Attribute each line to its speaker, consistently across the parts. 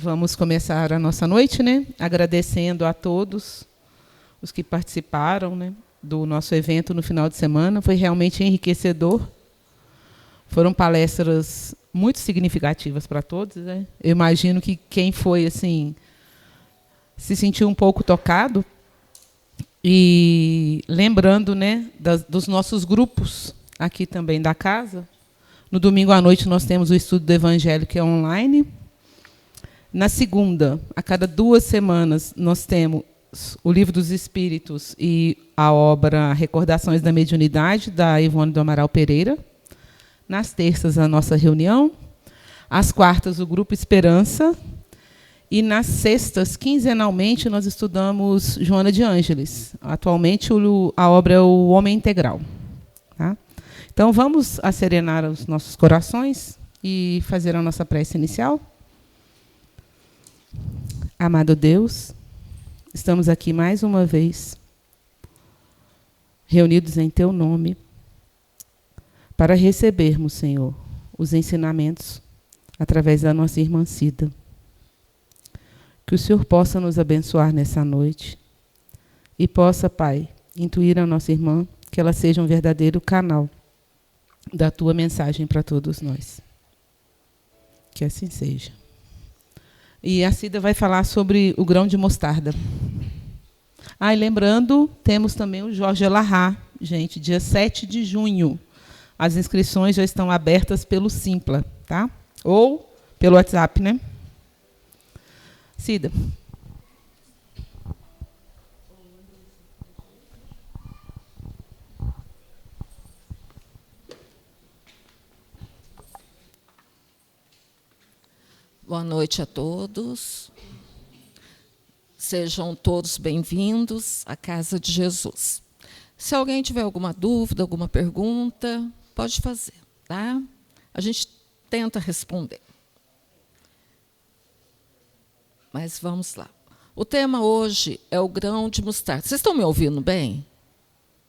Speaker 1: Vamos começar a nossa noite, né? Agradecendo a todos os que participaram, né, do nosso evento no final de semana. Foi realmente enriquecedor. Foram palestras muito significativas para todos, né? Eu imagino que quem foi assim se sentiu um pouco tocado. E lembrando, né, dos nossos grupos aqui também da casa. No domingo à noite nós temos o estudo do Evangelho, que é online. Na segunda, a cada 2 semanas, nós temos o Livro dos Espíritos e a obra Recordações da Mediunidade, da Ivone do Amaral Pereira. Nas terças, a nossa reunião. Às quartas, o Grupo Esperança. E nas sextas, quinzenalmente, nós estudamos Joana de Ângeles. Atualmente, a obra é o Homem Integral. Tá? Então, vamos acerenar os nossos corações e fazer a nossa prece inicial. Amado Deus, estamos aqui mais uma vez, reunidos em Teu nome, para recebermos, Senhor, os ensinamentos através da nossa irmã Cida. Que o Senhor possa nos abençoar nessa noite e possa, Pai, intuir a nossa irmã, que ela seja um verdadeiro canal da Tua mensagem para todos nós. Que assim seja. E a Cida vai falar sobre o grão de mostarda. E lembrando, temos também o Jorge Elahá, gente, dia 7 de junho. As inscrições já estão abertas pelo Simpla, tá? Ou pelo WhatsApp, né? Cida.
Speaker 2: Boa noite a todos. Sejam todos bem-vindos à Casa de Jesus. Se alguém tiver alguma dúvida, alguma pergunta, pode fazer, tá? A gente tenta responder. Mas vamos lá. O tema hoje é o grão de mostarda. Vocês estão me ouvindo bem?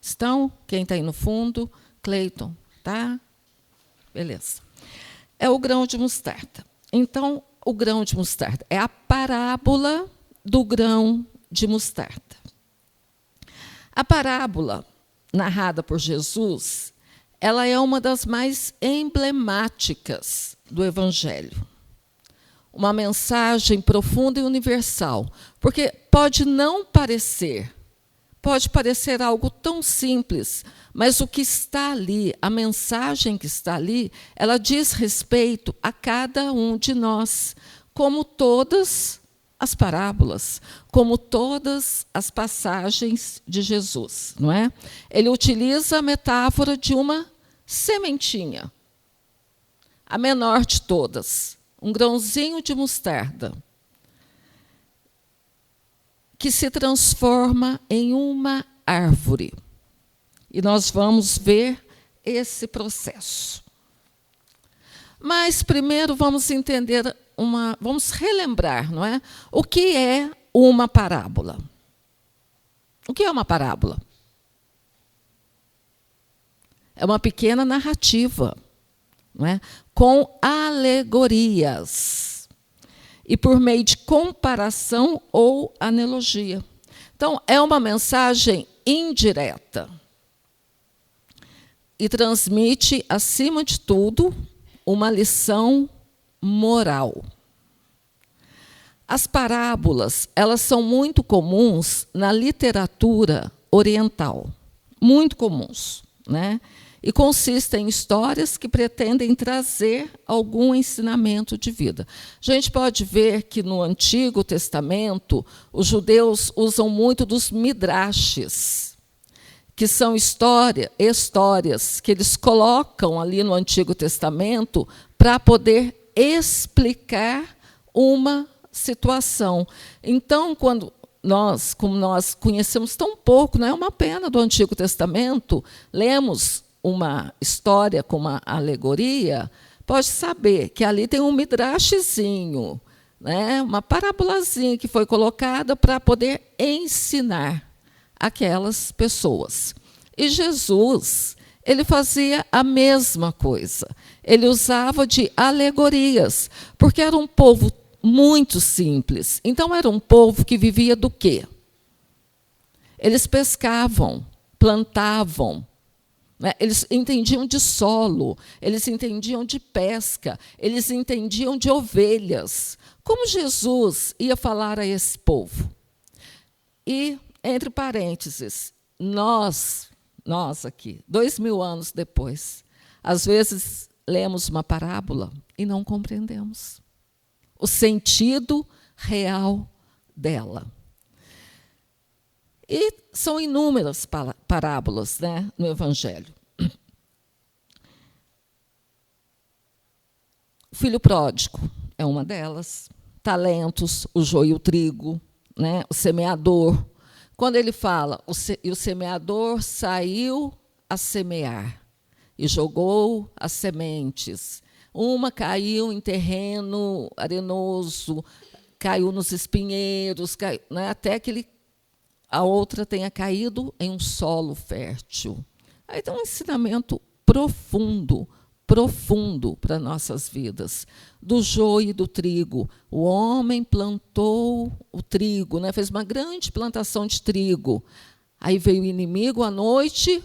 Speaker 2: Estão? Quem está aí no fundo? Cleiton, tá? Beleza. É o grão de mostarda. Então, o grão de mostarda é a parábola do grão de mostarda. A parábola narrada por Jesus, ela é uma das mais emblemáticas do Evangelho. Uma mensagem profunda e universal, porque pode parecer algo tão simples, mas o que está ali, a mensagem que está ali, ela diz respeito a cada um de nós, como todas as parábolas, como todas as passagens de Jesus, não é? Ele utiliza a metáfora de uma sementinha, a menor de todas, um grãozinho de mostarda, que se transforma em uma árvore. E nós vamos ver esse processo. Mas primeiro vamos vamos relembrar, não é? O que é uma parábola? O que é uma parábola? É uma pequena narrativa, não é? Com alegorias e por meio de comparação ou analogia. Então, é uma mensagem indireta e transmite, acima de tudo, uma lição moral. As parábolas, elas são muito comuns na literatura oriental, muito comuns, né? E consistem em histórias que pretendem trazer algum ensinamento de vida. A gente pode ver que no Antigo Testamento, os judeus usam muito dos midrashes, que são histórias que eles colocam ali no Antigo Testamento para poder explicar uma situação. Então, como nós conhecemos tão pouco, não é uma pena do Antigo Testamento, lemos uma história com uma alegoria, pode saber que ali tem um midrashzinho, né, uma parábolazinha que foi colocada para poder ensinar aquelas pessoas. E Jesus, ele fazia a mesma coisa. Ele usava de alegorias, porque era um povo muito simples. Então, era um povo que vivia do quê? Eles pescavam, plantavam, né? Eles entendiam de solo, eles entendiam de pesca, eles entendiam de ovelhas. Como Jesus ia falar a esse povo? E, entre parênteses, nós aqui, 2000 anos depois, às vezes lemos uma parábola e não compreendemos o sentido real dela. E são inúmeras parábolas, né, no Evangelho. O filho pródigo é uma delas. Talentos, o joio e o trigo, né, o semeador. Quando ele fala, e o semeador saiu a semear e jogou as sementes. Uma caiu em terreno arenoso, caiu nos espinheiros, caiu, né, até que a outra tenha caído em um solo fértil. Aí tem um ensinamento profundo para nossas vidas. Do joio e do trigo. O homem plantou o trigo, né, fez uma grande plantação de trigo. Aí veio o inimigo à noite,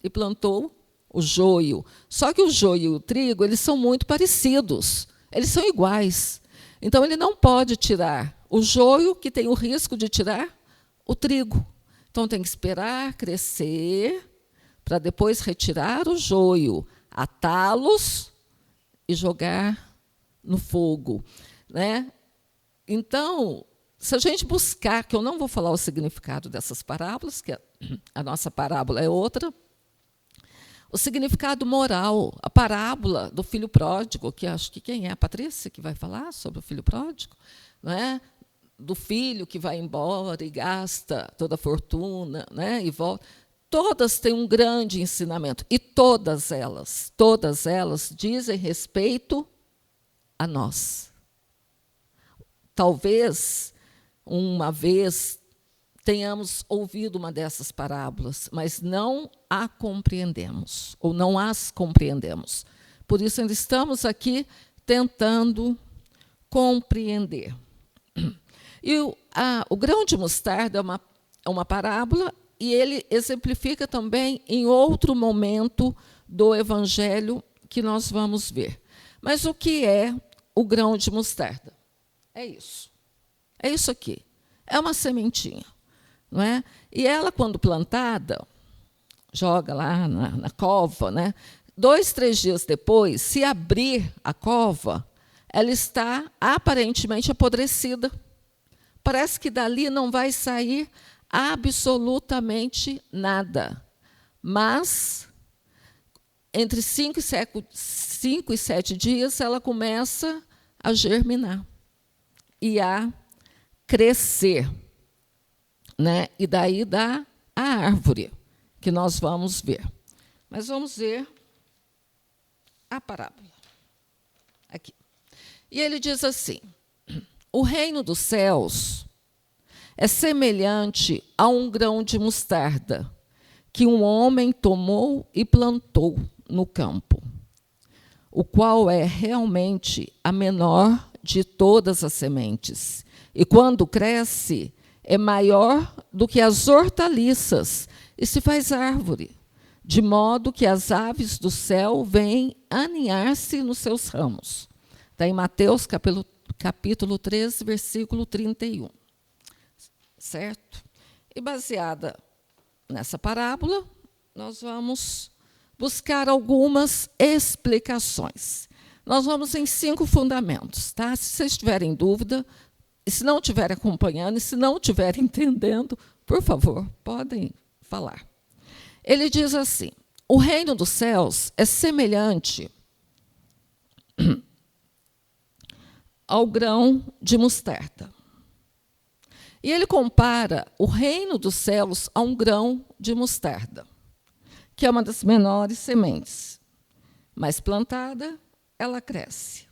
Speaker 2: e plantou o joio. Só que o joio e o trigo, eles são muito parecidos. Eles são iguais. Então, ele não pode tirar o joio, que tem o risco de tirar o trigo. Então, tem que esperar crescer para depois retirar o joio, atá-los e jogar no fogo, né? Então, se a gente buscar, que eu não vou falar o significado dessas parábolas, que a nossa parábola é outra, o significado moral, a parábola do filho pródigo, que acho que quem é? A Patrícia, que vai falar sobre o filho pródigo, não é? Do filho que vai embora e gasta toda a fortuna, né? E volta. Todas têm um grande ensinamento, e todas elas dizem respeito a nós. Talvez, uma vez, tenhamos ouvido uma dessas parábolas, mas não a compreendemos, ou não as compreendemos. Por isso, ainda estamos aqui tentando compreender. E o grão de mostarda é uma parábola, e ele exemplifica também em outro momento do Evangelho que nós vamos ver. Mas o que é o grão de mostarda? É isso. É isso aqui. É uma sementinha. Não é? E ela, quando plantada, joga lá na cova, né? 2, 3 dias depois, se abrir a cova, ela está aparentemente apodrecida. Parece que dali não vai sair absolutamente nada. Mas, entre 5 e 7 dias, ela começa a germinar e a crescer, né? E daí dá a árvore, que nós vamos ver. Mas vamos ver a parábola. Aqui. E ele diz assim: o reino dos céus é semelhante a um grão de mostarda que um homem tomou e plantou no campo, o qual é realmente a menor de todas as sementes. E quando cresce, é maior do que as hortaliças e se faz árvore, de modo que as aves do céu vêm aninhar-se nos seus ramos. Está em Mateus, capítulo 13, versículo 31. Certo? E baseada nessa parábola, nós vamos buscar algumas explicações. Nós vamos em 5 fundamentos, tá? Se vocês tiverem dúvida, e se não estiverem acompanhando, e se não estiverem entendendo, por favor, podem falar. Ele diz assim: o reino dos céus é semelhante ao grão de mostarda. E ele compara o reino dos céus a um grão de mostarda, que é uma das menores sementes. Mas plantada, ela cresce.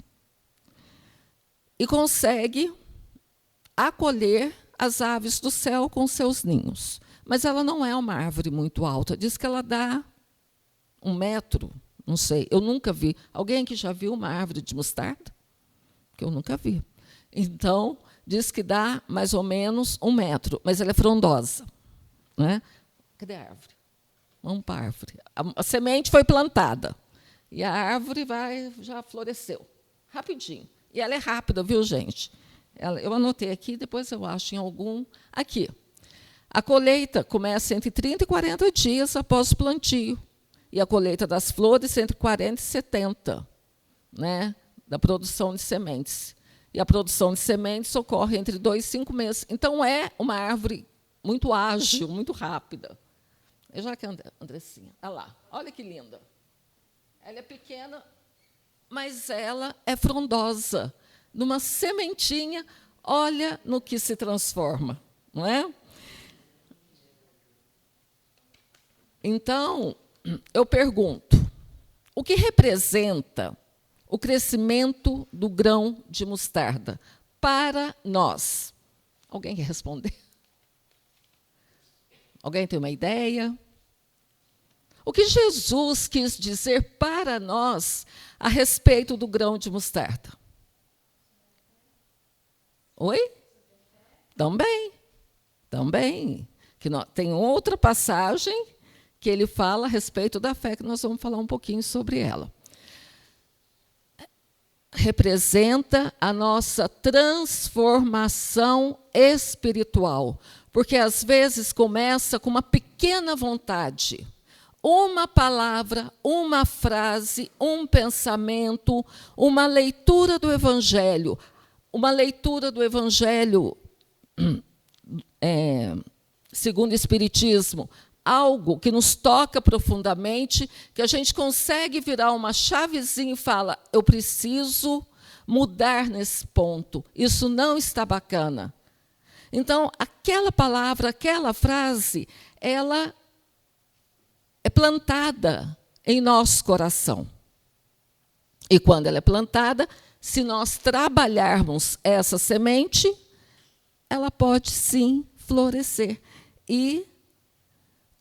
Speaker 2: E consegue acolher as aves do céu com seus ninhos. Mas ela não é uma árvore muito alta. Diz que ela dá 1 metro, não sei, eu nunca vi. Alguém aqui já viu uma árvore de mostarda? que eu nunca vi. Então, diz que dá mais ou menos 1 metro, mas ela é frondosa. Né? Cadê a árvore? Vamos para a árvore. A semente foi plantada. E a árvore já floresceu. Rapidinho. E ela é rápida, viu, gente? Eu anotei aqui, depois eu acho em algum. Aqui. A colheita começa entre 30 e 40 dias após o plantio. E a colheita das flores entre 40 e 70, né, da produção de sementes. E a produção de sementes ocorre entre 2 e 5 meses. Então, é uma árvore muito ágil, muito rápida. Já que a Andressinha, olha lá, olha que linda. Ela é pequena, mas ela é frondosa. Numa sementinha, olha no que se transforma, não é? Então, eu pergunto, o que representa o crescimento do grão de mostarda para nós? Alguém quer responder? Alguém tem uma ideia? O que Jesus quis dizer para nós a respeito do grão de mostarda? Oi? Também. Tem outra passagem que ele fala a respeito da fé, que nós vamos falar um pouquinho sobre ela. Representa a nossa transformação espiritual, porque às vezes começa com uma pequena vontade, uma palavra, uma frase, um pensamento, uma leitura do Evangelho, segundo o Espiritismo, algo que nos toca profundamente, que a gente consegue virar uma chavezinha e fala, eu preciso mudar nesse ponto, isso não está bacana. Então, aquela palavra, aquela frase, ela é plantada em nosso coração. E quando ela é plantada, se nós trabalharmos essa semente, ela pode sim florescer. E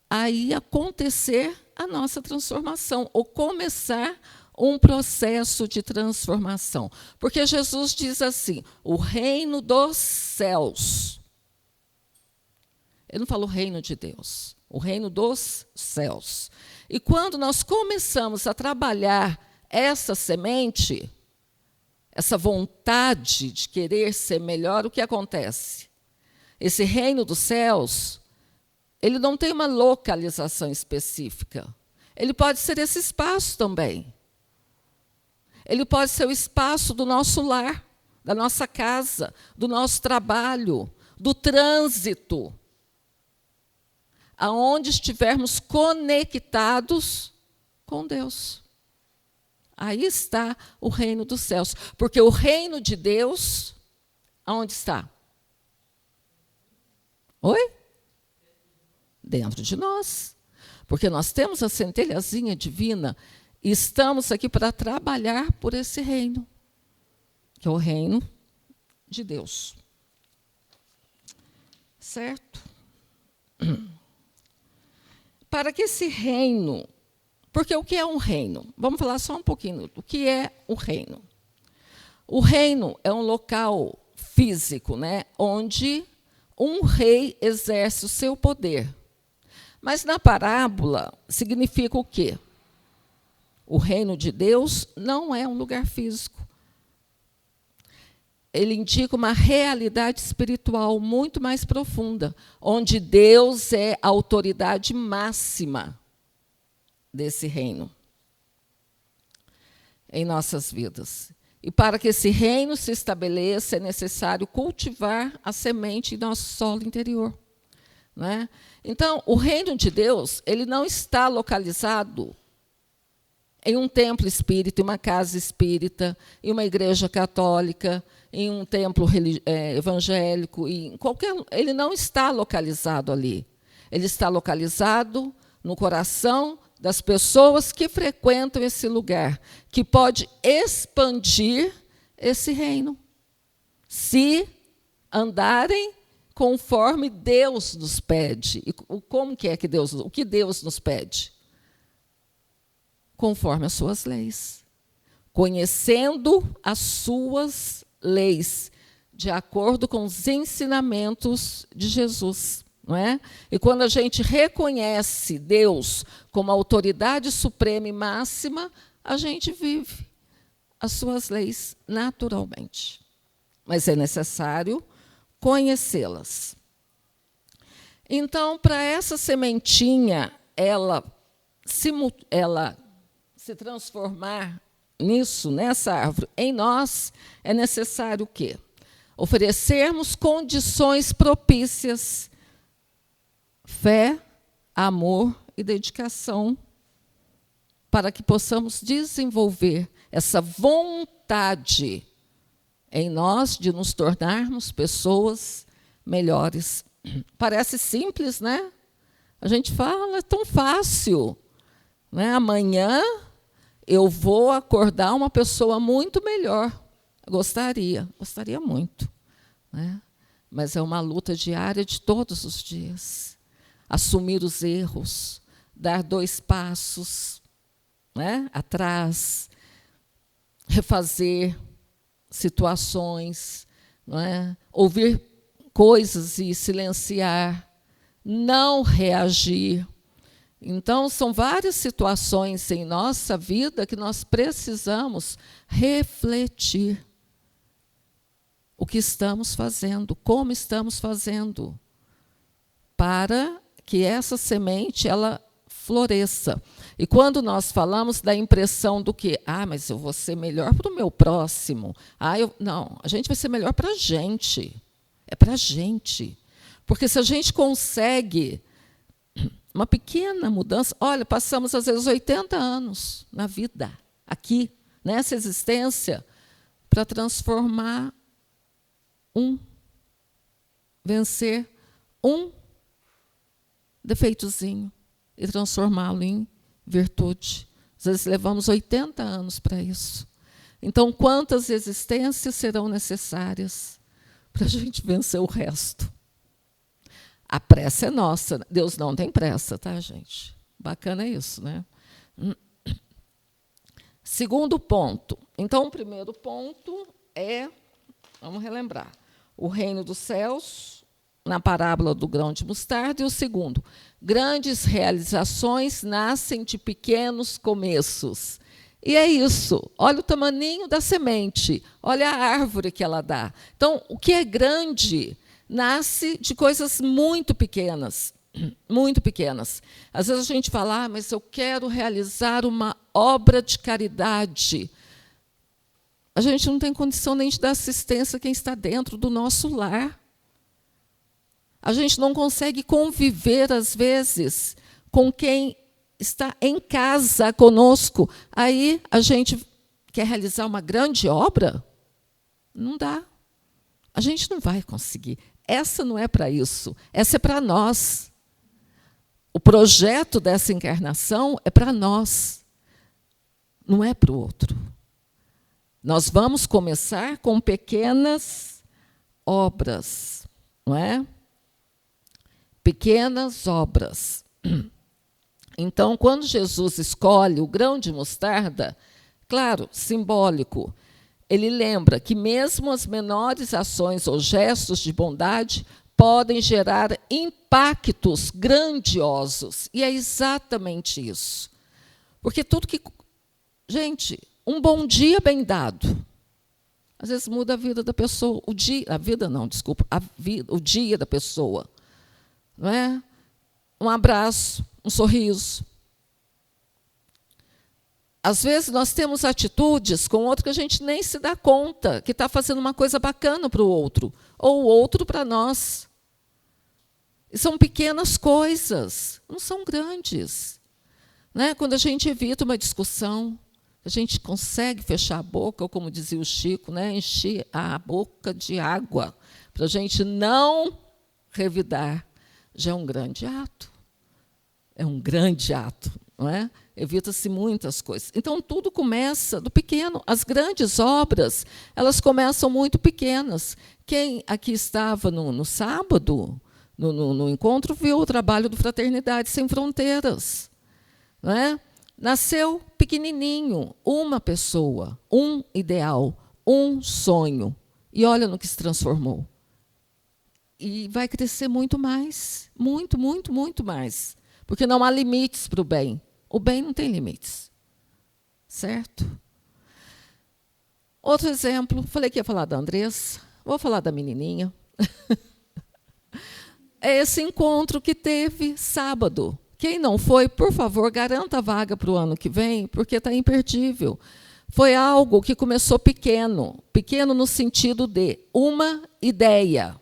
Speaker 2: aí acontecer a nossa transformação, ou começar um processo de transformação. Porque Jesus diz assim, o reino dos céus. Ele não falou reino de Deus, o reino dos céus. E quando nós começamos a trabalhar essa semente, essa vontade de querer ser melhor, o que acontece? Esse reino dos céus, ele não tem uma localização específica. Ele pode ser esse espaço também. Ele pode ser o espaço do nosso lar, da nossa casa, do nosso trabalho, do trânsito, aonde estivermos conectados com Deus. Aí está o reino dos céus. Porque o reino de Deus, aonde está? Oi? Dentro de nós. Porque nós temos a centelhazinha divina e estamos aqui para trabalhar por esse reino, que é o reino de Deus. Certo? Para que esse reino... Porque o que é um reino? Vamos falar só um pouquinho. O que é o reino? O reino é um local físico, né, onde um rei exerce o seu poder. Mas na parábola significa o quê? O reino de Deus não é um lugar físico. Ele indica uma realidade espiritual muito mais profunda, onde Deus é a autoridade máxima desse reino em nossas vidas. E para que esse reino se estabeleça, é necessário cultivar a semente em nosso solo interior. Né? Então, o reino de Deus, ele não está localizado em um templo espírita, em uma casa espírita, em uma igreja católica, em um templo evangélico, ele não está localizado ali. Ele está localizado no coração das pessoas que frequentam esse lugar, que pode expandir esse reino, se andarem conforme Deus nos pede. E como que é que o que Deus nos pede? Conforme as suas leis, conhecendo as suas leis de acordo com os ensinamentos de Jesus. Não é? E quando a gente reconhece Deus como a autoridade suprema e máxima, a gente vive as suas leis naturalmente. Mas é necessário conhecê-las. Então, para essa sementinha ela se transformar nisso, nessa árvore, em nós, é necessário o quê? Oferecermos condições propícias, fé, amor e dedicação, para que possamos desenvolver essa vontade em nós de nos tornarmos pessoas melhores. Parece simples, né? A gente fala, é tão fácil. Né? Amanhã eu vou acordar uma pessoa muito melhor. Gostaria muito. Né? Mas é uma luta diária de todos os dias. Assumir os erros, dar 2 passos, né, atrás, refazer situações, não é? Ouvir coisas e silenciar, não reagir. Então, são várias situações em nossa vida que nós precisamos refletir o que estamos fazendo, como estamos fazendo, para que essa semente ela floresça. E quando nós falamos da impressão do que, mas eu vou ser melhor para o meu próximo. Não, a gente vai ser melhor para a gente. É para a gente. Porque se a gente consegue uma pequena mudança, olha, passamos às vezes 80 anos na vida, aqui, nessa existência, para transformar vencer um defeitozinho e transformá-lo em virtude. Às vezes levamos 80 anos para isso. Então, quantas existências serão necessárias para a gente vencer o resto? A pressa é nossa. Deus não tem pressa, tá, gente? Bacana isso, né? Segundo ponto. Então, o primeiro ponto é, vamos relembrar, o reino dos céus, na parábola do grão de mostarda. E o segundo, grandes realizações nascem de pequenos começos. E é isso. Olha o tamaninho da semente. Olha a árvore que ela dá. Então, o que é grande nasce de coisas muito pequenas. Muito pequenas. Às vezes a gente fala, mas eu quero realizar uma obra de caridade. A gente não tem condição nem de dar assistência a quem está dentro do nosso lar. A gente não consegue conviver, às vezes, com quem está em casa conosco. Aí a gente quer realizar uma grande obra? Não dá. A gente não vai conseguir. Essa não é para isso. Essa é para nós. O projeto dessa encarnação é para nós. Não é para o outro. Nós vamos começar com pequenas obras, não é? Pequenas obras. Então, quando Jesus escolhe o grão de mostarda, claro, simbólico, ele lembra que mesmo as menores ações ou gestos de bondade podem gerar impactos grandiosos. E é exatamente isso. Porque tudo que... Gente, um bom dia bem dado, às vezes muda a vida da pessoa. O dia da pessoa. Não é? Um abraço, um sorriso. Às vezes nós temos atitudes com outro que a gente nem se dá conta que está fazendo uma coisa bacana para o outro, ou o outro para nós. E são pequenas coisas, não são grandes. Né? Quando a gente evita uma discussão, a gente consegue fechar a boca, ou como dizia o Chico, né? Encher a boca de água, para a gente não revidar. Já é um grande ato. É um grande ato, não é? Evita-se muitas coisas. Então, tudo começa do pequeno. As grandes obras, elas começam muito pequenas. Quem aqui estava no sábado, no encontro, viu o trabalho do Fraternidade Sem Fronteiras. Não é? Nasceu pequenininho, uma pessoa, um ideal, um sonho. E olha no que se transformou. E vai crescer muito mais. Muito, muito, muito mais. Porque não há limites para o bem. O bem não tem limites. Certo? Outro exemplo, falei que ia falar da Andressa, vou falar da menininha. É esse encontro que teve sábado. Quem não foi, por favor, garanta a vaga para o ano que vem, porque está imperdível. Foi algo que começou pequeno, pequeno no sentido de uma ideia,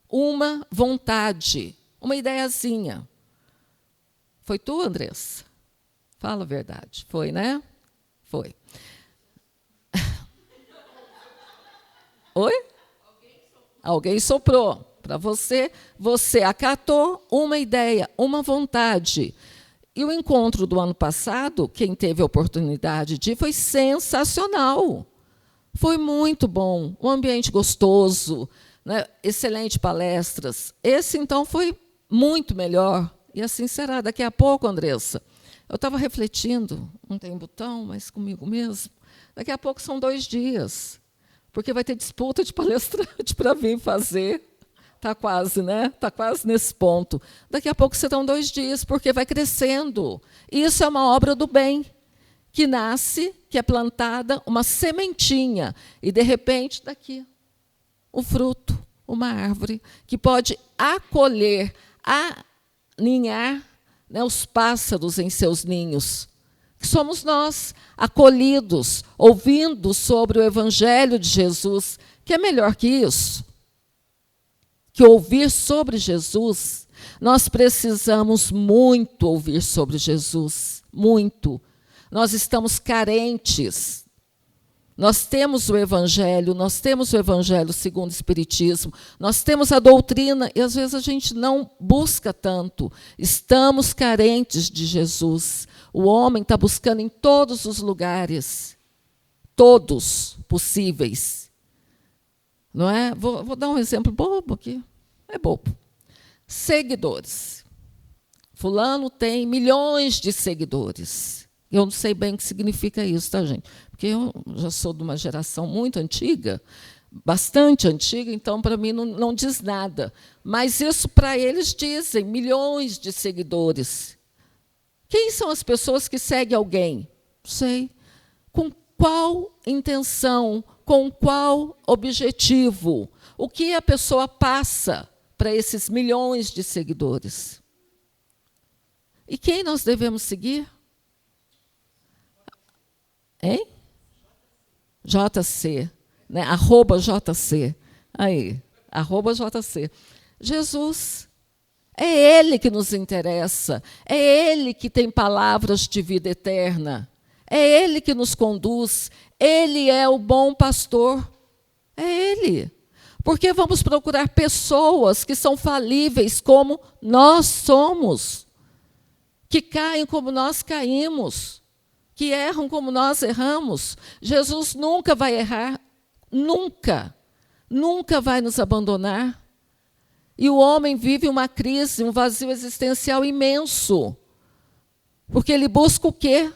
Speaker 2: uma vontade, uma ideiazinha. Foi tu, Andressa? Fala a verdade. Foi, né? Foi. Oi? Alguém soprou para você. Você acatou uma ideia, uma vontade. E o encontro do ano passado, quem teve a oportunidade de ir, foi sensacional. Foi muito bom, um ambiente gostoso, né? Excelente palestras. Esse, então, foi muito melhor. E assim será. Daqui a pouco, Andressa, eu estava refletindo, não tem botão, mas comigo mesmo. Daqui a pouco são 2 dias, porque vai ter disputa de palestrante para vir fazer. Está quase, né? Está quase nesse ponto. Daqui a pouco serão 2 dias, porque vai crescendo. Isso é uma obra do bem, que nasce, que é plantada, uma sementinha, e, de repente, daqui, o fruto, uma árvore, que pode acolher, aninhar, né, os pássaros em seus ninhos, que somos nós, acolhidos, ouvindo sobre o Evangelho de Jesus, que é melhor que isso. Que ouvir sobre Jesus, nós precisamos muito ouvir sobre Jesus, muito. Nós estamos carentes. Nós temos o Evangelho segundo o Espiritismo, nós temos a doutrina, e às vezes a gente não busca tanto. Estamos carentes de Jesus. O homem está buscando em todos os lugares, todos possíveis. Não é? Vou dar um exemplo bobo aqui. É bobo. Seguidores. Fulano tem milhões de seguidores. Eu não sei bem o que significa isso, tá, gente? Porque eu já sou de uma geração muito antiga, bastante antiga, então, para mim, não diz nada. Mas isso, para eles, dizem milhões de seguidores. Quem são as pessoas que seguem alguém? Não sei. Com qual intenção? Com qual objetivo? O que a pessoa passa para esses milhões de seguidores? E quem nós devemos seguir? Hein? JC, né? @JC. Aí, @JC. Jesus. É Ele que nos interessa. É Ele que tem palavras de vida eterna. É Ele que nos conduz. Ele é o bom pastor. É Ele. Porque vamos procurar pessoas que são falíveis como nós somos, que caem como nós caímos, que erram como nós erramos. Jesus nunca vai errar, nunca, nunca vai nos abandonar. E o homem vive uma crise, um vazio existencial imenso, porque ele busca o quê?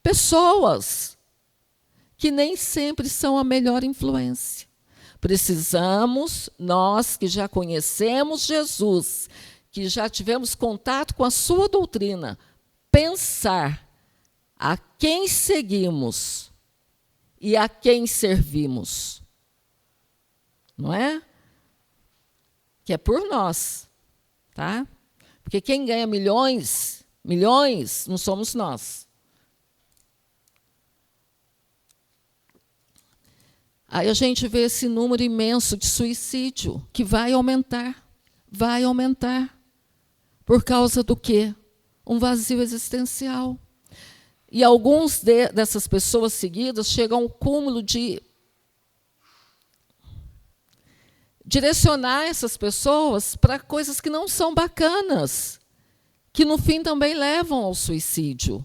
Speaker 2: Pessoas que nem sempre são a melhor influência. Precisamos, nós que já conhecemos Jesus, que já tivemos contato com a sua doutrina, pensar a quem seguimos e a quem servimos. Não é? Que é por nós, tá? Porque quem ganha milhões, não somos nós. Aí a gente vê esse número imenso de suicídio, que vai aumentar. Vai aumentar. Por causa do quê? Um vazio existencial. E alguns dessas pessoas seguidas chegam ao cúmulo de direcionar essas pessoas para coisas que não são bacanas, que no fim também levam ao suicídio.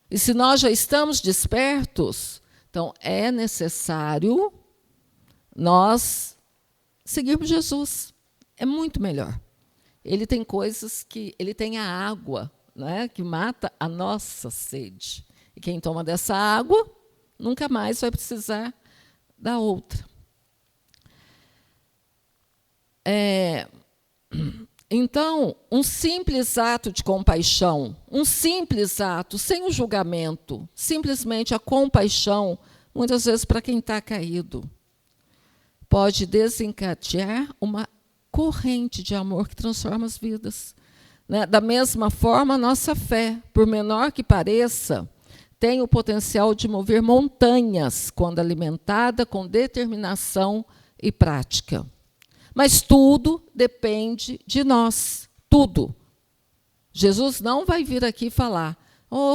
Speaker 2: E se nós já estamos despertos, então é necessário nós seguirmos Jesus. É muito melhor. Ele tem coisas que... Ele tem a água, né, que mata a nossa sede. E quem toma dessa água nunca mais vai precisar da outra. Então, um simples ato de compaixão, um simples ato, sem o julgamento, simplesmente a compaixão, muitas vezes para quem está caído, pode desencadear uma corrente de amor que transforma as vidas. Né? Da mesma forma, a nossa fé, por menor que pareça, tem o potencial de mover montanhas quando alimentada com determinação e prática. Mas tudo depende de nós, tudo. Jesus não vai vir aqui falar,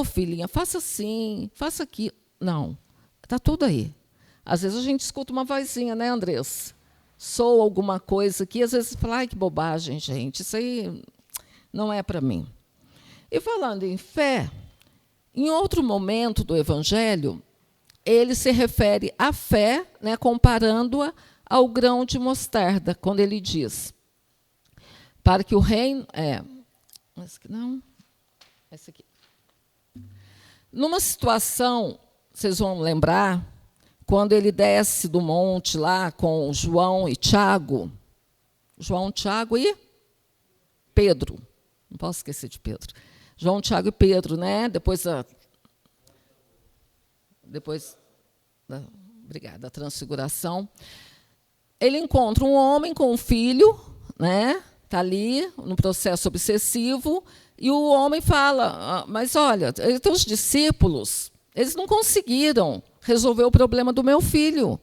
Speaker 2: filhinha, faça assim, faça aquilo. Não, está tudo aí. Às vezes a gente escuta uma vozinha, né, Andressa? Soa alguma coisa aqui, às vezes fala, ai, que bobagem, gente, isso aí não é para mim. E falando em fé, em outro momento do Evangelho, ele se refere à fé, né, comparando-a ao grão de mostarda, quando ele diz, para que o reino... Esse aqui. Numa situação, vocês vão lembrar, quando ele desce do monte lá com João e Tiago, João, Tiago e Pedro, não posso esquecer de Pedro, João, Tiago e Pedro, né? Depois da transfiguração, ele encontra um homem com um filho, né? Está ali no processo obsessivo, e o homem fala, mas olha, os discípulos, eles não conseguiram resolver o problema do meu filho.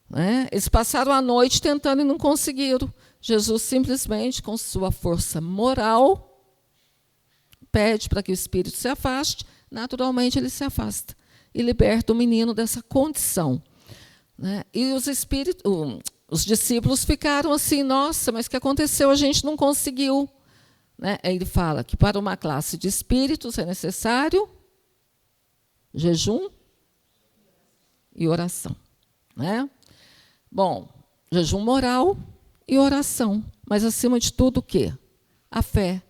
Speaker 2: Né? Eles passaram a noite tentando e não conseguiram. Jesus simplesmente, com sua força moral, pede para que o espírito se afaste, naturalmente ele se afasta e liberta o menino dessa condição. Né? E os discípulos ficaram assim, nossa, mas o que aconteceu? A gente não conseguiu. Né? Ele fala que para uma classe de espíritos é necessário jejum e oração. Né? Bom, jejum moral e oração. Mas, acima de tudo, o quê? A fé.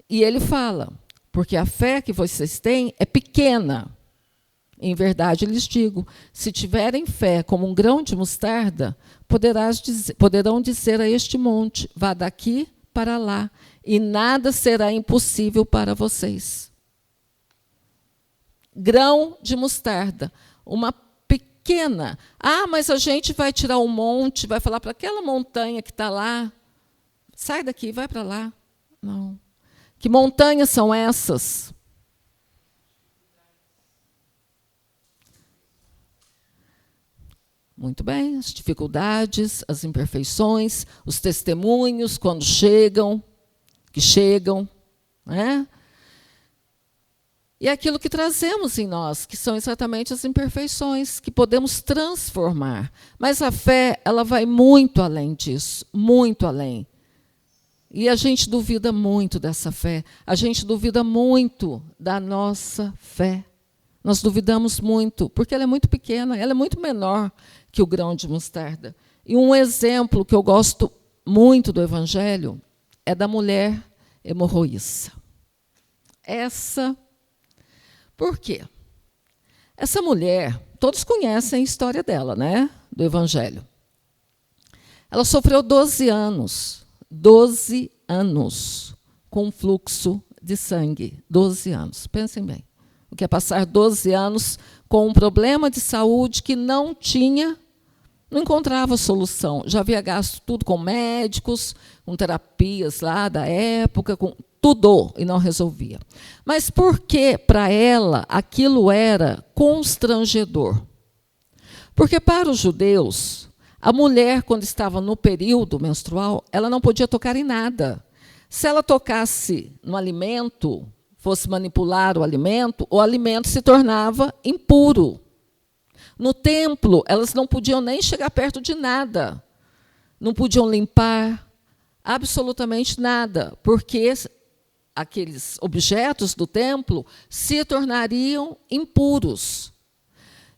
Speaker 2: E ele fala, porque a fé que vocês têm é pequena. Em verdade, lhes digo, se tiverem fé como um grão de mostarda, poderão dizer a este monte, vá daqui para lá, e nada será impossível para vocês. Grão de mostarda, uma pequena. Mas a gente vai tirar um monte, vai falar para aquela montanha que está lá, sai daqui, vai para lá. Não. Que montanhas são essas? Muito bem, as dificuldades, as imperfeições, os testemunhos, quando chegam, né? E aquilo que trazemos em nós, que são exatamente as imperfeições, que podemos transformar. Mas a fé, ela vai muito além disso, muito além. E a gente duvida muito dessa fé, a gente duvida muito da nossa fé. Nós duvidamos muito, porque ela é muito pequena, ela é muito menor que o grão de mostarda. E um exemplo que eu gosto muito do Evangelho é da mulher hemorroíça. Por quê? Essa mulher, todos conhecem a história dela, né? Do Evangelho. Ela sofreu 12 anos com fluxo de sangue. 12 anos, pensem bem. O que é passar 12 anos com um problema de saúde que não encontrava solução. Já havia gasto tudo com médicos, com terapias lá da época, com tudo, e não resolvia. Mas por que, para ela, aquilo era constrangedor? Porque, para os judeus, a mulher, quando estava no período menstrual, ela não podia tocar em nada. Se ela tocasse no alimento, fosse manipular o alimento se tornava impuro. No templo, elas não podiam nem chegar perto de nada. Não podiam limpar absolutamente nada, porque aqueles objetos do templo se tornariam impuros.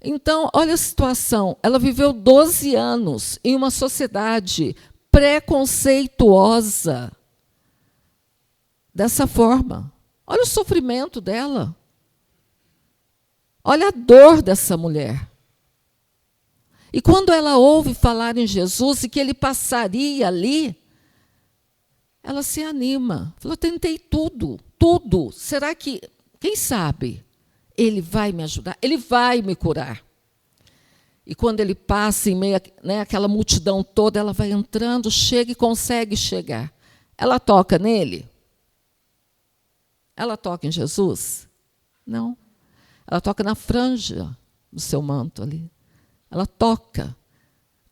Speaker 2: Então, olha a situação. Ela viveu 12 anos em uma sociedade preconceituosa dessa forma. Olha o sofrimento dela. Olha a dor dessa mulher. E quando ela ouve falar em Jesus e que ele passaria ali, ela se anima. Falou, eu tentei tudo, tudo. Será que, quem sabe, ele vai me ajudar? Ele vai me curar. E quando ele passa em meio àquela multidão toda, ela vai entrando, chega e consegue chegar. Ela toca nele? Ela toca em Jesus? Não. Ela toca na franja do seu manto ali. Ela toca.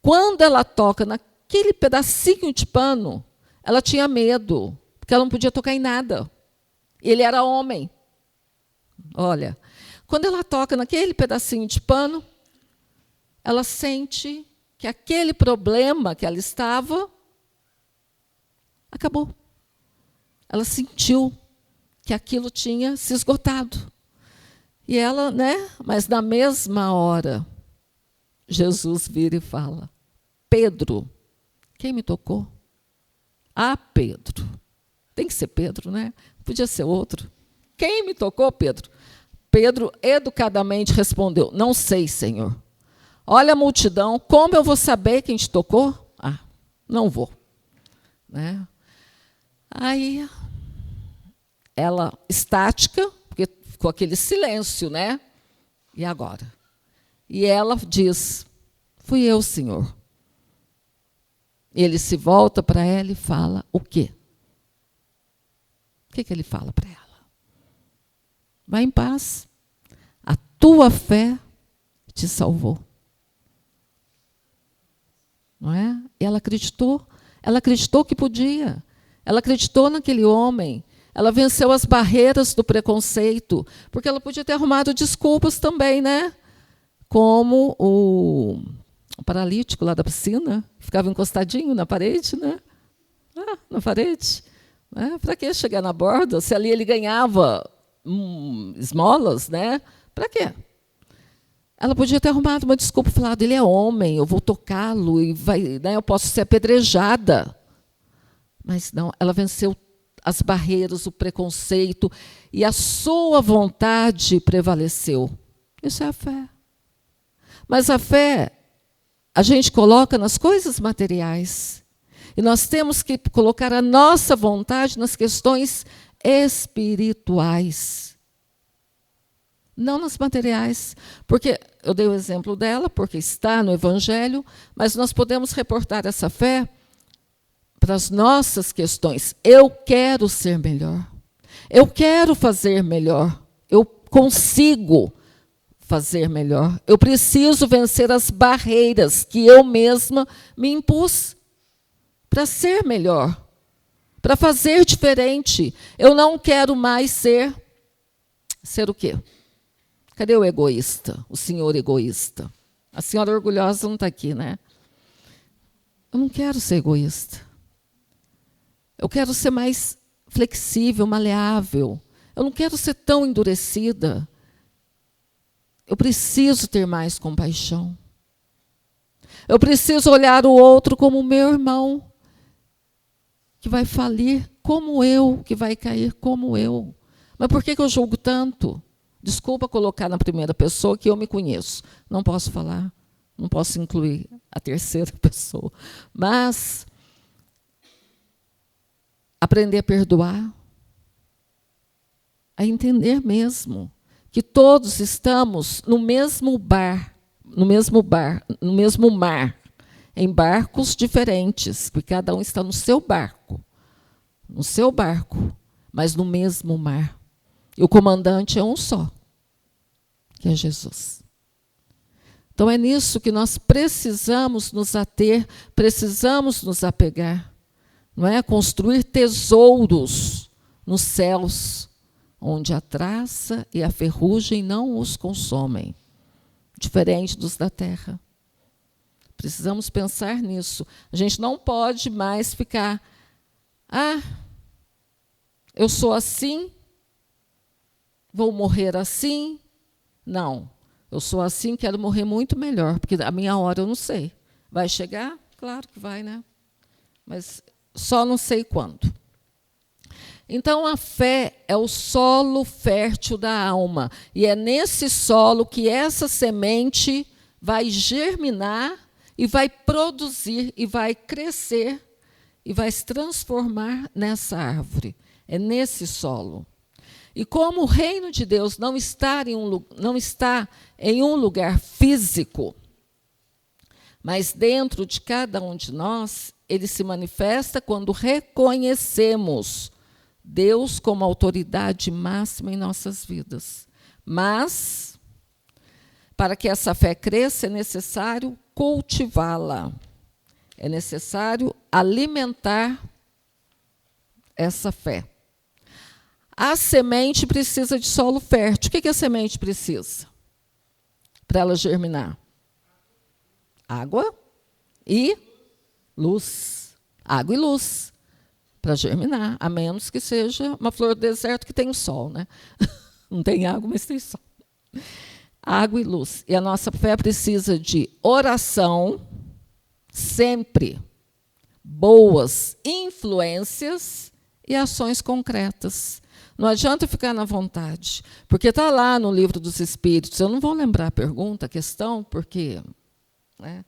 Speaker 2: Quando ela toca naquele pedacinho de pano, ela tinha medo, porque ela não podia tocar em nada. Ele era homem. Olha, quando ela toca naquele pedacinho de pano, ela sente que aquele problema que ela estava acabou. Ela sentiu que aquilo tinha se esgotado. E ela, mas na mesma hora, Jesus vira e fala, Pedro, quem me tocou? Ah, Pedro. Tem que ser Pedro, né? Podia ser outro. Quem me tocou, Pedro? Pedro educadamente respondeu, não sei, Senhor. Olha a multidão, como eu vou saber quem te tocou? Ah, não vou. Aí, ela, estática, porque ficou aquele silêncio, E agora? E ela diz, fui eu, Senhor. Ele se volta para ela e fala, o quê? O que ele fala para ela? Vai em paz. A tua fé te salvou. Não é? E ela acreditou que podia. Ela acreditou naquele homem. Ela venceu as barreiras do preconceito, porque ela podia ter arrumado desculpas também, Como o paralítico lá da piscina, ficava encostadinho na parede, na parede. Para que chegar na borda, se ali ele ganhava esmolas, Para quê? Ela podia ter arrumado uma desculpa, falado, ele é homem, eu vou tocá-lo, e eu posso ser apedrejada. Mas não, ela venceu as barreiras, o preconceito, e a sua vontade prevaleceu. Isso é a fé. Mas a fé, a gente coloca nas coisas materiais. E nós temos que colocar a nossa vontade nas questões espirituais. Não nas materiais. Porque eu dei o exemplo dela, porque está no Evangelho, mas nós podemos reportar essa fé para as nossas questões. Eu quero ser melhor. Eu quero fazer melhor. Eu consigo fazer melhor. Eu preciso vencer as barreiras que eu mesma me impus para ser melhor, para fazer diferente. Eu não quero mais ser o quê? Cadê o egoísta? O senhor egoísta. A senhora orgulhosa não está aqui, Eu não quero ser egoísta. Eu quero ser mais flexível, maleável. Eu não quero ser tão endurecida. Eu preciso ter mais compaixão. Eu preciso olhar o outro como meu irmão, que vai falir como eu, que vai cair como eu. Mas por que eu julgo tanto? Desculpa colocar na primeira pessoa que eu me conheço. Não posso falar, não posso incluir a terceira pessoa. Mas aprender a perdoar, a entender mesmo que todos estamos no mesmo mar, em barcos diferentes, porque cada um está no seu barco, mas no mesmo mar. E o comandante é um só, que é Jesus. Então é nisso que nós precisamos nos ater, precisamos nos apegar. Não é? Construir tesouros nos céus, onde a traça e a ferrugem não os consomem, diferente dos da terra. Precisamos pensar nisso. A gente não pode mais ficar, eu sou assim, vou morrer assim. Não, eu sou assim, quero morrer muito melhor, porque a minha hora eu não sei. Vai chegar? Claro que vai, Mas só não sei quando. Então, a fé é o solo fértil da alma. E é nesse solo que essa semente vai germinar e vai produzir e vai crescer e vai se transformar nessa árvore. É nesse solo. E como o reino de Deus não está em um lugar físico, mas dentro de cada um de nós, ele se manifesta quando reconhecemos Deus como autoridade máxima em nossas vidas. Mas, para que essa fé cresça, é necessário cultivá-la. É necessário alimentar essa fé. A semente precisa de solo fértil. O que a semente precisa para ela germinar? Água e luz. Água e luz para germinar, a menos que seja uma flor do deserto que tem o sol, né? Não tem água, mas tem sol. Água e luz. E a nossa fé precisa de oração, sempre, boas influências e ações concretas. Não adianta ficar na vontade, porque está lá no Livro dos Espíritos. Eu não vou lembrar a pergunta, a questão, porque né,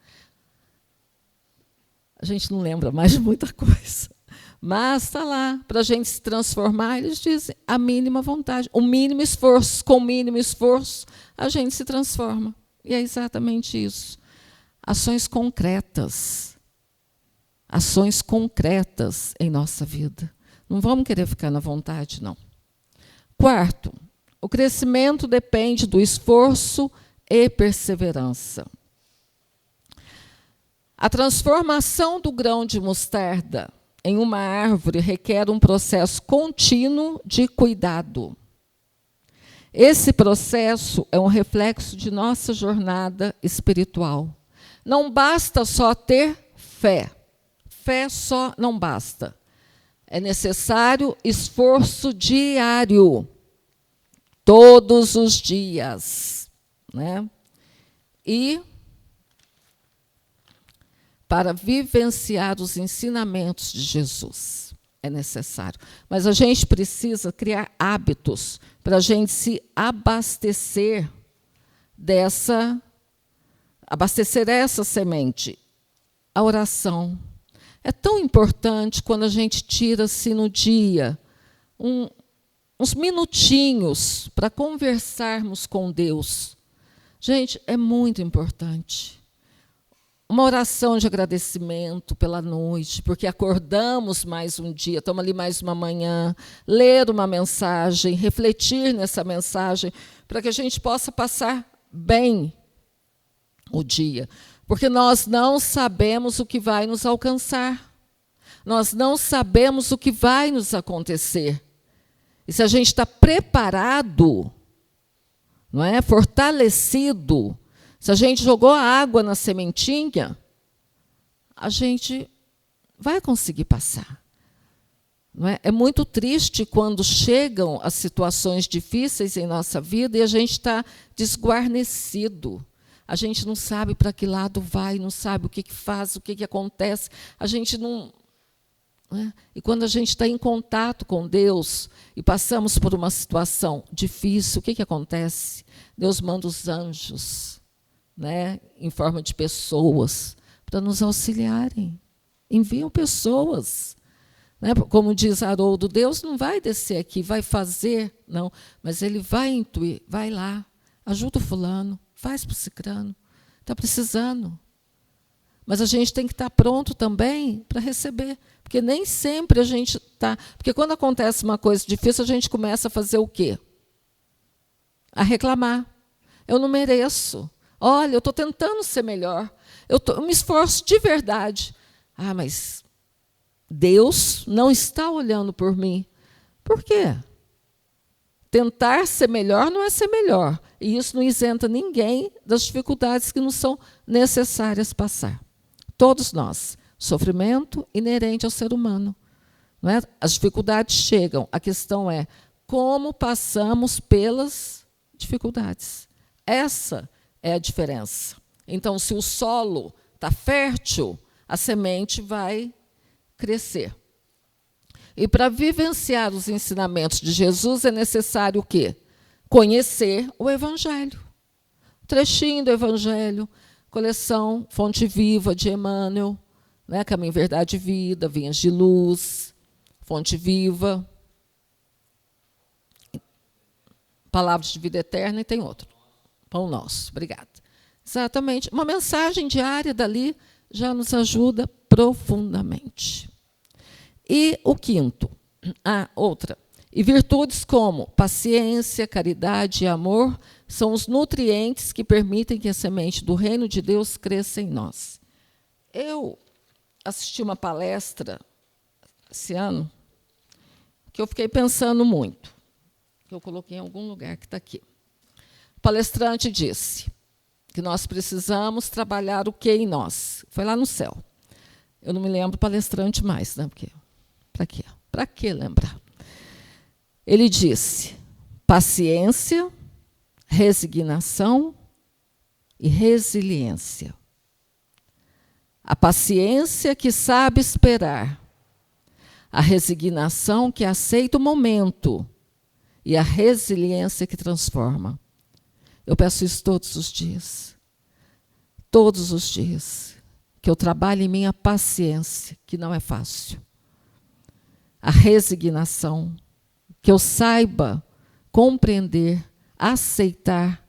Speaker 2: a gente não lembra mais de muita coisa. Mas está lá, para a gente se transformar, eles dizem, a mínima vontade, o mínimo esforço, com o mínimo esforço, a gente se transforma. E é exatamente isso. Ações concretas. Ações concretas em nossa vida. Não vamos querer ficar na vontade, não. Quarto, o crescimento depende do esforço e perseverança. A transformação do grão de mostarda em uma árvore requer um processo contínuo de cuidado. Esse processo é um reflexo de nossa jornada espiritual. Não basta só ter fé. Fé só não basta. É necessário esforço diário, todos os dias, né? E para vivenciar os ensinamentos de Jesus é necessário. Mas a gente precisa criar hábitos para a gente se abastecer essa semente. A oração. É tão importante quando a gente tira-se no dia uns minutinhos para conversarmos com Deus. Gente, é muito importante. Uma oração de agradecimento pela noite, porque acordamos mais um dia, estamos ali mais uma manhã, ler uma mensagem, refletir nessa mensagem, para que a gente possa passar bem o dia. Porque nós não sabemos o que vai nos alcançar. Nós não sabemos o que vai nos acontecer. E se a gente está preparado, não é? Fortalecido, se a gente jogou a água na sementinha, a gente vai conseguir passar. Não é? É muito triste quando chegam as situações difíceis em nossa vida e a gente está desguarnecido. A gente não sabe para que lado vai, não sabe o que faz, o que acontece. A gente não... né? E quando a gente está em contato com Deus e passamos por uma situação difícil, o que acontece? Deus manda os anjos, né, em forma de pessoas, para nos auxiliarem. Enviam pessoas. Né? Como diz Haroldo, Deus não vai descer aqui, vai fazer, não, mas Ele vai intuir, vai lá, ajuda o fulano, faz para o cicrano, está precisando. Mas a gente tem que estar pronto também para receber, porque nem sempre a gente está... Porque quando acontece uma coisa difícil, a gente começa a fazer o quê? A reclamar. Eu não mereço. Olha, eu estou tentando ser melhor. Eu me esforço de verdade. Ah, mas Deus não está olhando por mim. Por quê? Tentar ser melhor não é ser melhor. E isso não isenta ninguém das dificuldades que nos são necessárias passar. Todos nós. Sofrimento inerente ao ser humano. Não é? As dificuldades chegam. A questão é como passamos pelas dificuldades. Essa é a diferença. Então, se o solo está fértil, a semente vai crescer. E para vivenciar os ensinamentos de Jesus é necessário o quê? Conhecer o Evangelho. trechinho do Evangelho, coleção Fonte Viva, de Emmanuel, né? Caminho, Verdade e Vida, Vinhas de Luz, Fonte Viva, Palavras de Vida Eterna, e tem outro, Pão Nosso. Obrigada. Exatamente. Uma mensagem diária dali já nos ajuda profundamente. E o quinto, outra. E virtudes como paciência, caridade e amor são os nutrientes que permitem que a semente do reino de Deus cresça em nós. Eu assisti uma palestra esse ano que eu fiquei pensando muito, que eu coloquei em algum lugar que está aqui. O palestrante disse que nós precisamos trabalhar o que em nós? Foi lá no céu. Eu não me lembro do palestrante mais, né? Porque, para quê? Para que lembrar? Ele disse: paciência, resignação e resiliência. A paciência que sabe esperar, a resignação que aceita o momento e a resiliência que transforma. Eu peço isso todos os dias. Todos os dias. Que eu trabalhe em minha paciência, que não é fácil. A resignação, que eu saiba compreender, aceitar,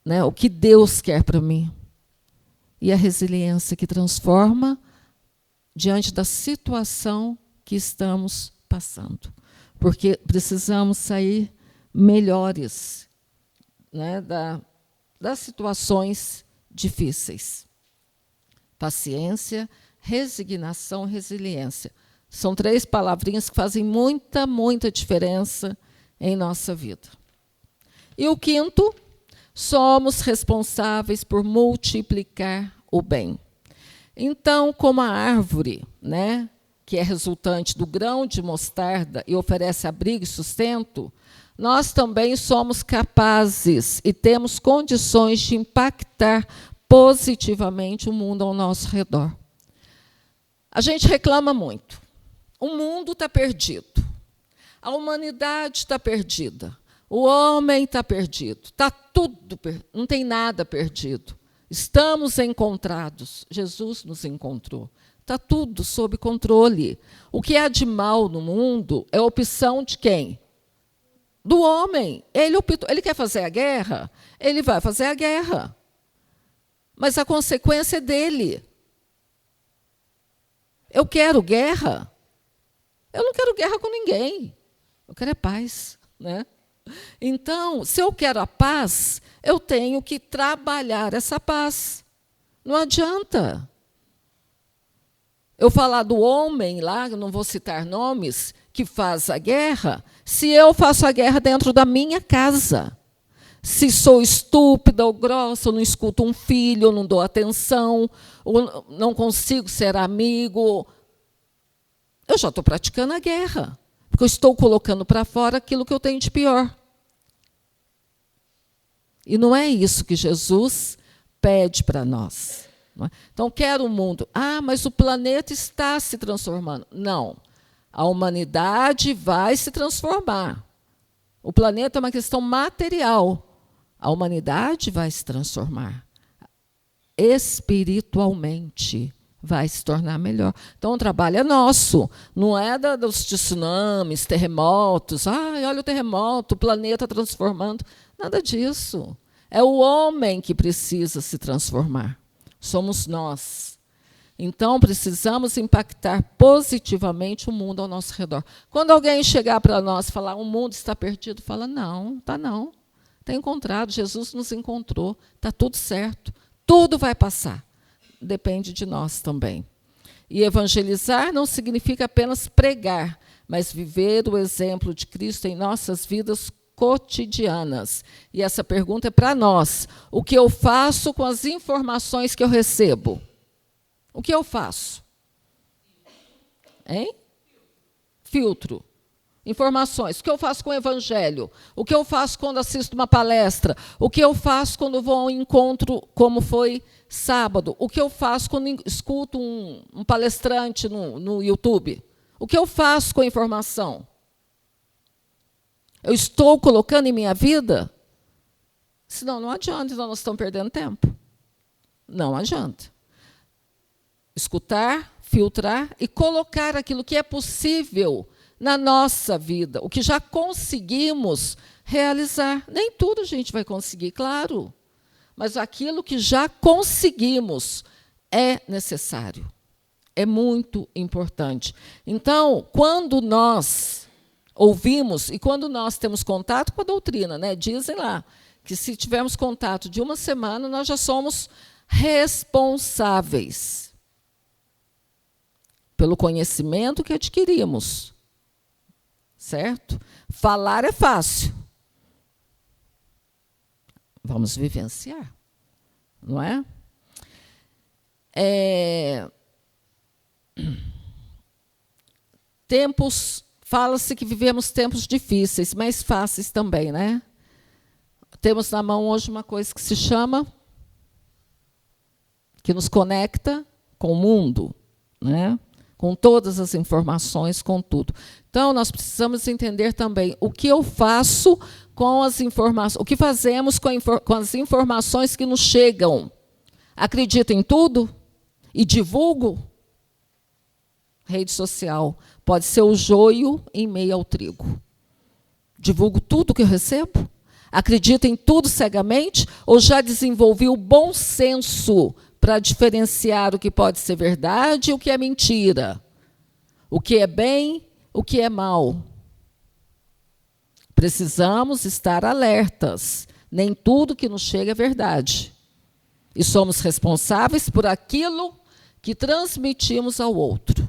Speaker 2: né, o que Deus quer para mim. E a resiliência que transforma diante da situação que estamos passando. Porque precisamos sair melhores, né, das situações difíceis. Paciência, resignação, resiliência. São 3 palavrinhas que fazem muita, muita diferença em nossa vida. E o quinto, somos responsáveis por multiplicar o bem. Então, como a árvore, né, que é resultante do grão de mostarda e oferece abrigo e sustento, nós também somos capazes e temos condições de impactar positivamente o mundo ao nosso redor. A gente reclama muito. O mundo está perdido. A humanidade está perdida. O homem está perdido. Está tudo perdido. Não tem nada perdido. Estamos encontrados. Jesus nos encontrou. Está tudo sob controle. O que há de mal no mundo é a opção de quem? Do homem. Ele quer fazer a guerra? Ele vai fazer a guerra. Mas a consequência é dele. Eu quero guerra? Eu não quero guerra com ninguém. Eu quero é paz, né? Então, se eu quero a paz, eu tenho que trabalhar essa paz. Não adianta eu falar do homem lá, eu não vou citar nomes, que faz a guerra, se eu faço a guerra dentro da minha casa. Se sou estúpida ou grossa, eu não escuto um filho, eu não dou atenção, ou não consigo ser amigo, eu já estou praticando a guerra, porque eu estou colocando para fora aquilo que eu tenho de pior. E não é isso que Jesus pede para nós. Não é? Então, quero um mundo. Mas o planeta está se transformando. Não. A humanidade vai se transformar. O planeta é uma questão material. A humanidade vai se transformar. Espiritualmente vai se tornar melhor. Então, o trabalho é nosso. Não é dos tsunamis, terremotos. Olha o terremoto, o planeta transformando. Nada disso. É o homem que precisa se transformar. Somos nós. Então, precisamos impactar positivamente o mundo ao nosso redor. Quando alguém chegar para nós e falar, o mundo está perdido, fala, não, está não. Está encontrado, Jesus nos encontrou, está tudo certo. Tudo vai passar. Depende de nós também. E evangelizar não significa apenas pregar, mas viver o exemplo de Cristo em nossas vidas cotidianas. E essa pergunta é para nós. O que eu faço com as informações que eu recebo? O que eu faço? Hein? Filtro. Informações. O que eu faço com o evangelho? O que eu faço quando assisto uma palestra? O que eu faço quando vou a um encontro, como foi sábado? O que eu faço quando escuto um palestrante no YouTube? O que eu faço com a informação? Eu estou colocando em minha vida? Senão não adianta, então nós estamos perdendo tempo. Não adianta. Escutar, filtrar e colocar aquilo que é possível na nossa vida, o que já conseguimos realizar. Nem tudo a gente vai conseguir, claro, mas aquilo que já conseguimos é necessário, é muito importante. Então, quando nós ouvimos e quando nós temos contato com a doutrina, né, dizem lá que se tivermos contato de uma semana, nós já somos responsáveis pelo conhecimento que adquirimos. Certo? Falar é fácil. Vamos vivenciar, não é? Fala-se que vivemos tempos difíceis, mas fáceis também, né? Temos na mão hoje uma coisa que se chama, que nos conecta com o mundo, né? Com todas as informações, com tudo. Então, nós precisamos entender também o que eu faço com as informações, o que fazemos com as informações que nos chegam. Acredito em tudo e divulgo? Rede social pode ser o joio em meio ao trigo. Divulgo tudo que eu recebo? Acredito em tudo cegamente? Ou já desenvolvi o bom senso para diferenciar o que pode ser verdade e o que é mentira? O que é bem, o que é mal? Precisamos estar alertas. Nem tudo que nos chega é verdade. E somos responsáveis por aquilo que transmitimos ao outro.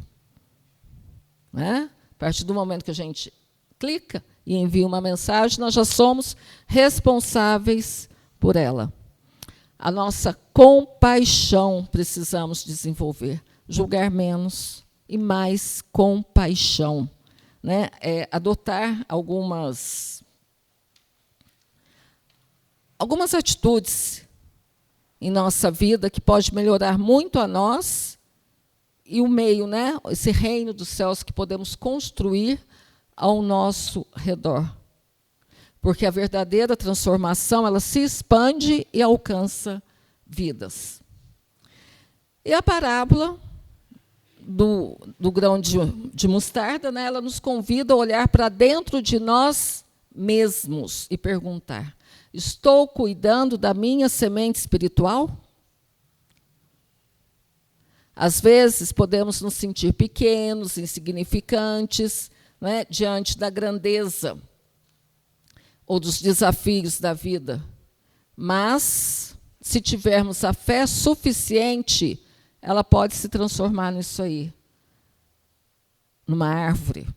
Speaker 2: Né? A partir do momento que a gente clica e envia uma mensagem, nós já somos responsáveis por ela. A nossa compaixão precisamos desenvolver. Julgar menos e mais compaixão. Né? Adotar algumas atitudes em nossa vida que pode melhorar muito a nós e o meio, né? Esse reino dos céus que podemos construir ao nosso redor. Porque a verdadeira transformação, ela se expande e alcança vidas. E a parábola do grão de mostarda, né, ela nos convida a olhar para dentro de nós mesmos e perguntar: estou cuidando da minha semente espiritual? Às vezes podemos nos sentir pequenos, insignificantes, né, diante da grandeza ou dos desafios da vida. Mas, se tivermos a fé suficiente, ela pode se transformar nisso aí, numa árvore.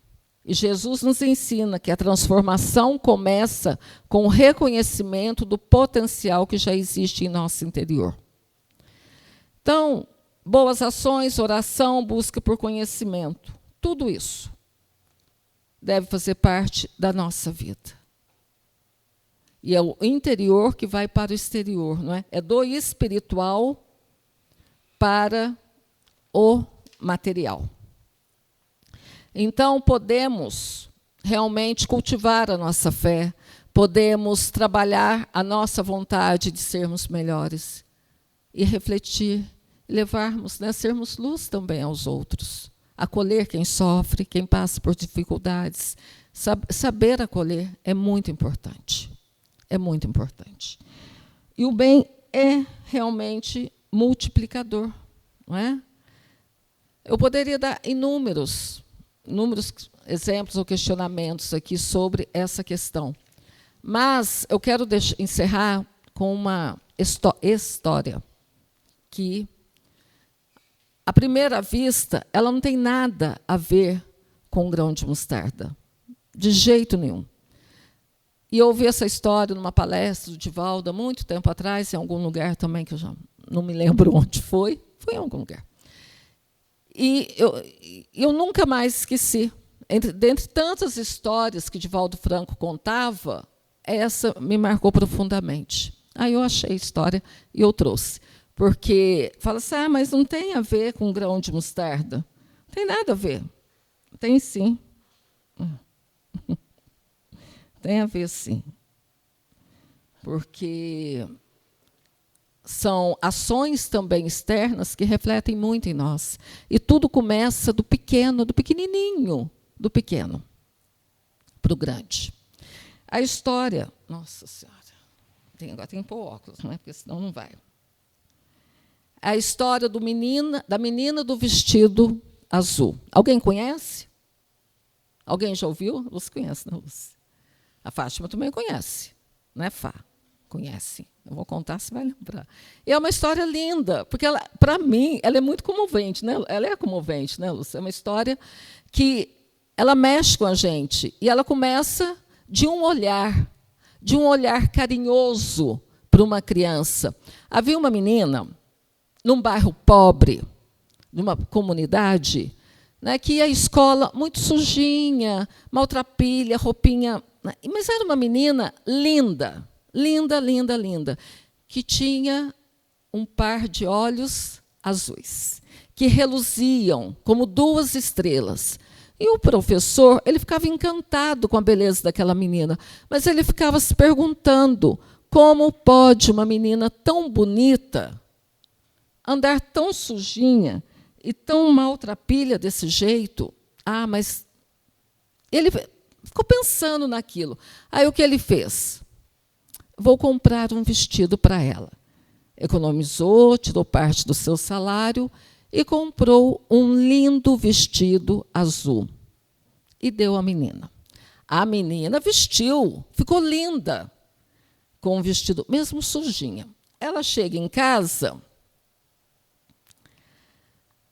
Speaker 2: E Jesus nos ensina que a transformação começa com o reconhecimento do potencial que já existe em nosso interior. Então, boas ações, oração, busca por conhecimento, tudo isso deve fazer parte da nossa vida. E é o interior que vai para o exterior, não é? É do espiritual para o material. Então, podemos realmente cultivar a nossa fé, podemos trabalhar a nossa vontade de sermos melhores e refletir, levarmos, né, sermos luz também aos outros, acolher quem sofre, quem passa por dificuldades. Saber acolher é muito importante. É muito importante. E o bem é realmente multiplicador, não é? Eu poderia dar inúmeros exemplos ou questionamentos aqui sobre essa questão. Mas eu quero encerrar com uma história que, à primeira vista, ela não tem nada a ver com o grão de mostarda, de jeito nenhum. E eu ouvi essa história numa palestra do Divaldo há muito tempo atrás, em algum lugar também, que eu já não me lembro onde foi em algum lugar. E eu nunca mais esqueci. Dentre tantas histórias que Divaldo Franco contava, essa me marcou profundamente. Aí eu achei a história e eu trouxe. Porque fala assim, mas não tem a ver com grão de mostarda. Não tem nada a ver. Tem sim. Tem a ver, sim. porque são ações também externas que refletem muito em nós. E tudo começa do pequeno, do pequenininho, do pequeno para o grande. A história... Nossa Senhora, agora tem que pôr óculos, não é? Porque senão não vai. A história da menina do vestido azul. Alguém conhece? Alguém já ouviu? Você conhece, não, Lúcia? A Fátima também conhece, não é, Fá? Conhece. Eu vou contar, você vai lembrar. E é uma história linda, porque, para mim, ela é muito comovente. Né? Ela é comovente, né, Lúcia? É uma história que ela mexe com a gente. E ela começa de um olhar carinhoso para uma criança. Havia uma menina, num bairro pobre, numa comunidade, né, que ia à escola muito sujinha, maltrapilha, roupinha... Mas era uma menina linda, linda, linda, linda, que tinha um par de olhos azuis, que reluziam como 2 estrelas. E o professor, ele ficava encantado com a beleza daquela menina, mas ele ficava se perguntando como pode uma menina tão bonita andar tão sujinha e tão maltrapilha desse jeito. Mas ele ficou pensando naquilo. Aí o que ele fez? Vou comprar um vestido para ela. Economizou, tirou parte do seu salário e comprou um lindo vestido azul. E deu à menina. A menina vestiu, ficou linda, com o vestido, mesmo sujinha. Ela chega em casa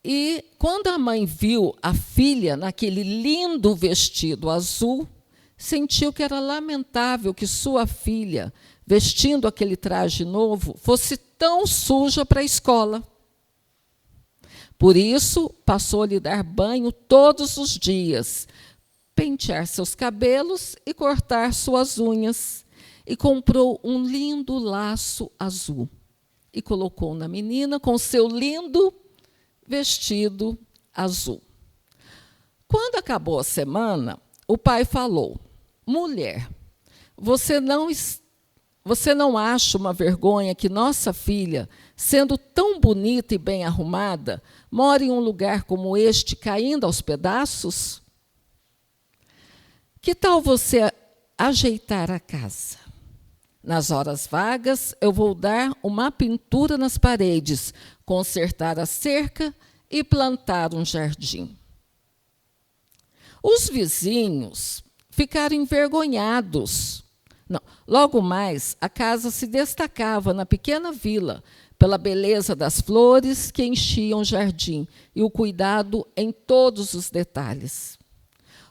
Speaker 2: e, quando a mãe viu a filha naquele lindo vestido azul, sentiu que era lamentável que sua filha, vestindo aquele traje novo, fosse tão suja para a escola. Por isso, passou a lhe dar banho todos os dias, pentear seus cabelos e cortar suas unhas. E comprou um lindo laço azul e colocou na menina com seu lindo vestido azul. Quando acabou a semana, o pai falou: mulher, você não acha uma vergonha que nossa filha, sendo tão bonita e bem arrumada, mora em um lugar como este, caindo aos pedaços? Que tal você ajeitar a casa? Nas horas vagas, eu vou dar uma pintura nas paredes, consertar a cerca e plantar um jardim. Os vizinhos ficaram envergonhados. Não, logo mais, a casa se destacava na pequena vila pela beleza das flores que enchiam o jardim e o cuidado em todos os detalhes.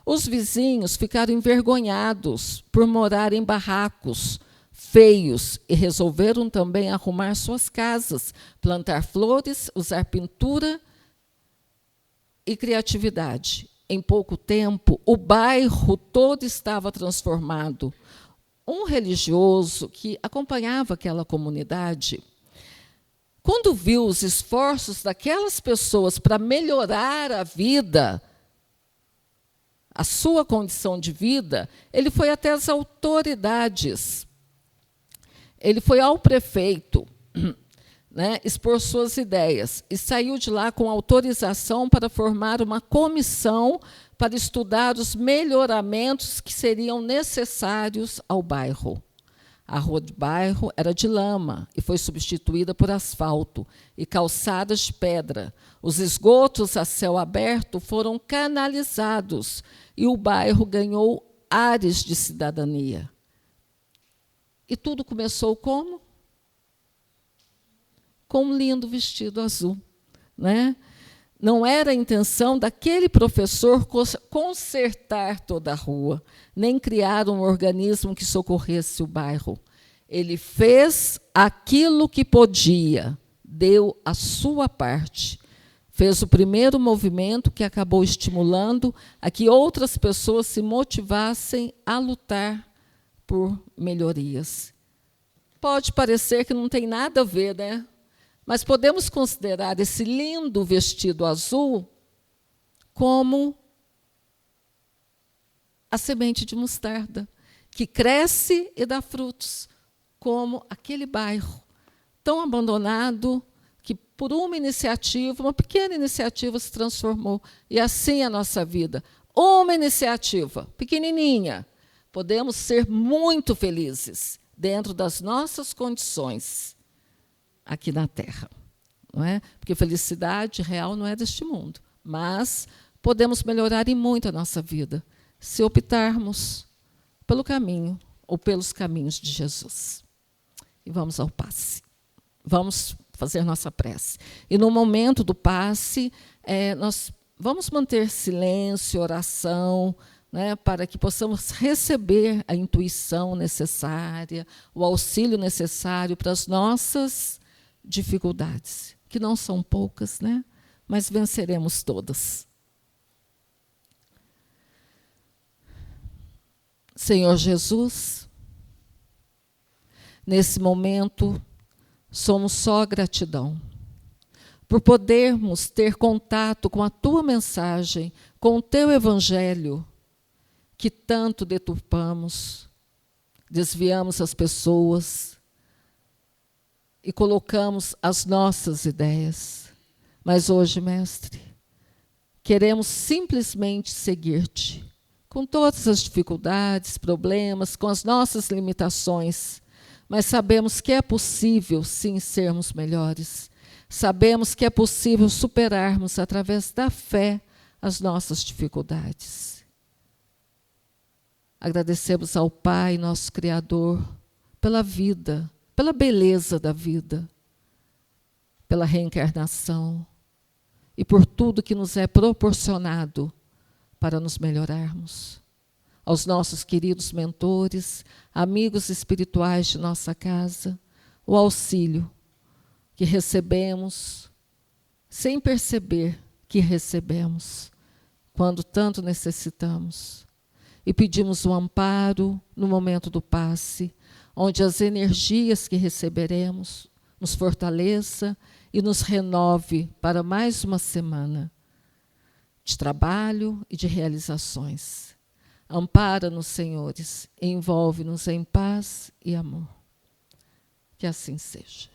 Speaker 2: Os vizinhos ficaram envergonhados por morar em barracos feios e resolveram também arrumar suas casas, plantar flores, usar pintura e criatividade. Em pouco tempo, o bairro todo estava transformado. Um religioso que acompanhava aquela comunidade, quando viu os esforços daquelas pessoas para melhorar a vida, a sua condição de vida, ele foi até as autoridades. Ele foi ao prefeito, né, expor suas ideias e saiu de lá com autorização para formar uma comissão para estudar os melhoramentos que seriam necessários ao bairro. A rua do bairro era de lama e foi substituída por asfalto e calçadas de pedra. Os esgotos a céu aberto foram canalizados e o bairro ganhou ares de cidadania. E tudo começou como? Com um lindo vestido azul, né? Não era a intenção daquele professor consertar toda a rua, nem criar um organismo que socorresse o bairro. Ele fez aquilo que podia, deu a sua parte. Fez o primeiro movimento que acabou estimulando a que outras pessoas se motivassem a lutar por melhorias. Pode parecer que não tem nada a ver, né? Mas podemos considerar esse lindo vestido azul como a semente de mostarda, que cresce e dá frutos. como aquele bairro tão abandonado que, por uma iniciativa, uma pequena iniciativa, se transformou. E assim é a nossa vida. Uma iniciativa, pequenininha. Podemos ser muito felizes dentro das nossas condições aqui na Terra. Não é? Porque felicidade real não é deste mundo. Mas podemos melhorar em muito a nossa vida se optarmos pelo caminho ou pelos caminhos de Jesus. E vamos ao passe. Vamos fazer nossa prece. E no momento do passe, nós vamos manter silêncio, oração, né, para que possamos receber a intuição necessária, o auxílio necessário para as nossas dificuldades, que não são poucas, né, mas venceremos todas. Senhor Jesus, nesse momento, somos só gratidão por podermos ter contato com a Tua mensagem, com o Teu Evangelho, que tanto deturpamos, desviamos as pessoas e colocamos as nossas ideias. Mas hoje, Mestre, queremos simplesmente seguir-te, com todas as dificuldades, problemas, com as nossas limitações, mas sabemos que é possível, sim, sermos melhores. Sabemos que é possível superarmos, através da fé, as nossas dificuldades. Agradecemos ao Pai, nosso Criador, pela vida, pela beleza da vida, pela reencarnação e por tudo que nos é proporcionado para nos melhorarmos. Aos nossos queridos mentores, amigos espirituais de nossa casa, o auxílio que recebemos, sem perceber que recebemos, quando tanto necessitamos. E pedimos o amparo no momento do passe, onde as energias que receberemos nos fortaleça e nos renove para mais uma semana de trabalho e de realizações. Ampara-nos, senhores, envolve-nos em paz e amor. Que assim seja.